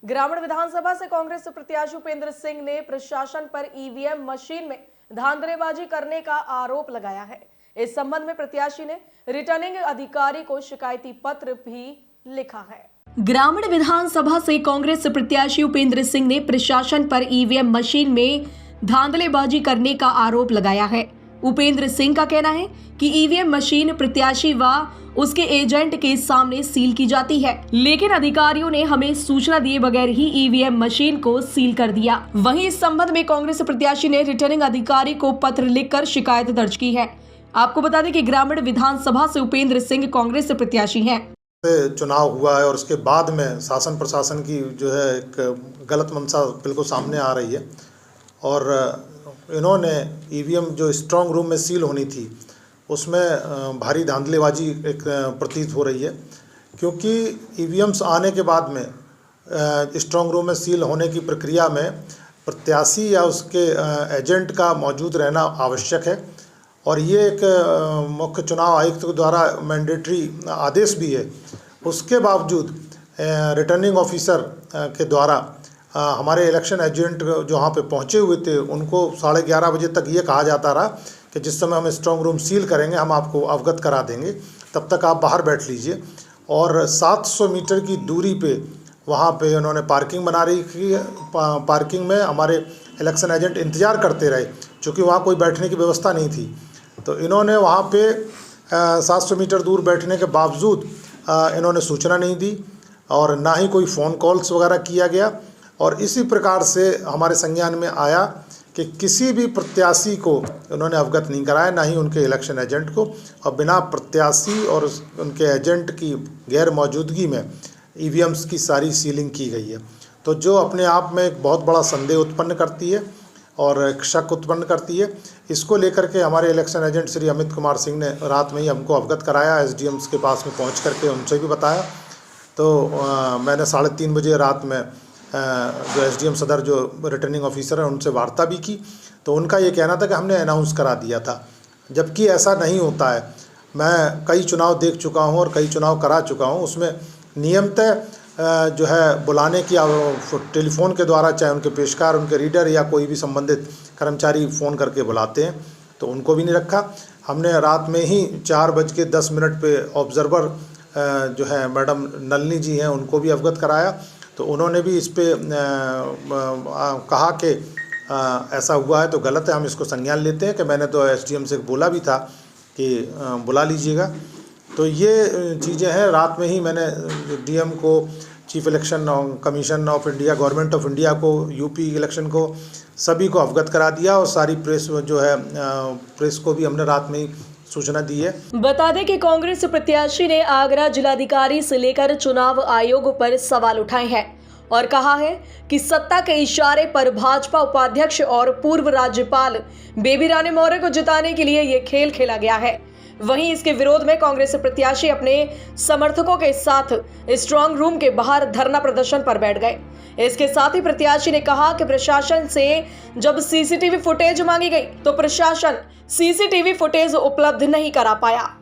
ग्रामीण विधानसभा से कांग्रेस प्रत्याशी उपेंद्र सिंह ने प्रशासन पर ईवीएम मशीन में धांधलीबाजी करने का आरोप लगाया है। इस संबंध में प्रत्याशी ने रिटर्निंग अधिकारी को शिकायती पत्र भी लिखा है। ग्रामीण विधानसभा से कांग्रेस प्रत्याशी उपेंद्र सिंह ने प्रशासन पर ईवीएम मशीन में धांधलीबाजी करने का आरोप लगाया है। उपेंद्र सिंह का कहना है कि ईवीएम मशीन प्रत्याशी व उसके एजेंट के सामने सील की जाती है, लेकिन अधिकारियों ने हमें सूचना दिए बगैर ही ईवीएम मशीन को सील कर दिया। वहीं इस संबंध में कांग्रेस प्रत्याशी ने रिटर्निंग अधिकारी को पत्र लिखकर शिकायत दर्ज की है। आपको बता दें कि ग्रामीण विधानसभा से उपेंद्र सिंह कांग्रेस प्रत्याशी हैं। चुनाव हुआ है और उसके बाद में शासन प्रशासन की जो है एक गलत मंशा बिल्कुल सामने आ रही है और इन्होंने ईवीएम जो स्ट्रांग रूम में सील होनी थी उसमें भारी धांधलीबाजी एक प्रतीत हो रही है, क्योंकि ईवीएम्स आने के बाद में स्ट्रांग रूम में सील होने की प्रक्रिया में प्रत्याशी या उसके एजेंट का मौजूद रहना आवश्यक है और ये एक मुख्य चुनाव आयुक्त के द्वारा मैंडेटरी आदेश भी है। उसके बावजूद रिटर्निंग ऑफिसर के द्वारा हमारे इलेक्शन एजेंट जो वहाँ पे पहुँचे हुए थे उनको 11:30 बजे तक ये कहा जाता रहा कि जिस समय हम स्ट्रांग रूम सील करेंगे हम आपको अवगत करा देंगे, तब तक आप बाहर बैठ लीजिए। और 700 मीटर की दूरी पे वहाँ पे उन्होंने पार्किंग बना रही है। पार्किंग में हमारे इलेक्शन एजेंट इंतज़ार करते रहे, चूँकि वहाँ कोई बैठने की व्यवस्था नहीं थी। तो इन्होंने वहाँ पे 700 मीटर दूर बैठने के बावजूद इन्होंने सूचना नहीं दी और ना ही कोई फ़ोन कॉल्स वगैरह किया गया। और इसी प्रकार से हमारे संज्ञान में आया कि किसी भी प्रत्याशी को उन्होंने अवगत नहीं कराया, ना ही उनके इलेक्शन एजेंट को, और बिना प्रत्याशी और उनके एजेंट की गैर मौजूदगी में ईवीएम्स की सारी सीलिंग की गई है। तो जो अपने आप में एक बहुत बड़ा संदेह उत्पन्न करती है और एक शक उत्पन्न करती है। इसको लेकर के हमारे इलेक्शन एजेंट श्री अमित कुमार सिंह ने रात में ही हमको अवगत कराया, एसडीएम्स के पास में पहुँच करके उनसे भी बताया। तो मैंने 3:30 बजे रात में जो एसडीएम सदर जो रिटर्निंग ऑफिसर है उनसे वार्ता भी की। तो उनका ये कहना था कि हमने अनाउंस करा दिया था, जबकि ऐसा नहीं होता है। मैं कई चुनाव देख चुका हूँ और कई चुनाव करा चुका हूँ, उसमें नियमतः जो है बुलाने की टेलीफोन के द्वारा, चाहे उनके पेशकार, उनके रीडर या कोई भी संबंधित कर्मचारी फ़ोन करके बुलाते हैं, तो उनको भी नहीं रखा। हमने रात में ही 4:10 पे ऑब्जर्वर जो है मैडम नलिनी जी हैं उनको भी अवगत कराया। तो उन्होंने भी इस पे कहा कि ऐसा हुआ है तो गलत है, हम इसको संज्ञान लेते हैं कि मैंने तो एसडीएम से बोला भी था कि बुला लीजिएगा। तो ये चीज़ें हैं। रात में ही मैंने डीएम को, chief election commission of India, government of India को, यूपी इलेक्शन को, सभी को अवगत करा दिया और सारी प्रेस जो है प्रेस को भी हमने रात में ही सूचना दी है। बता दें कि कांग्रेस प्रत्याशी ने आगरा जिलाधिकारी से लेकर चुनाव आयोग पर सवाल उठाए हैं और कहा है कि सत्ता के इशारे पर भाजपा उपाध्यक्ष और पूर्व राज्यपाल बेबी रानी मौर्य को जिताने के लिए ये खेल खेला गया है। वहीं इसके विरोध में कांग्रेस प्रत्याशी अपने समर्थकों के साथ स्ट्रांग रूम के बाहर धरना प्रदर्शन पर बैठ गए। इसके साथ ही प्रत्याशी ने कहा कि प्रशासन से जब सीसीटीवी फुटेज मांगी गई तो प्रशासन सीसीटीवी फुटेज उपलब्ध नहीं करा पाया।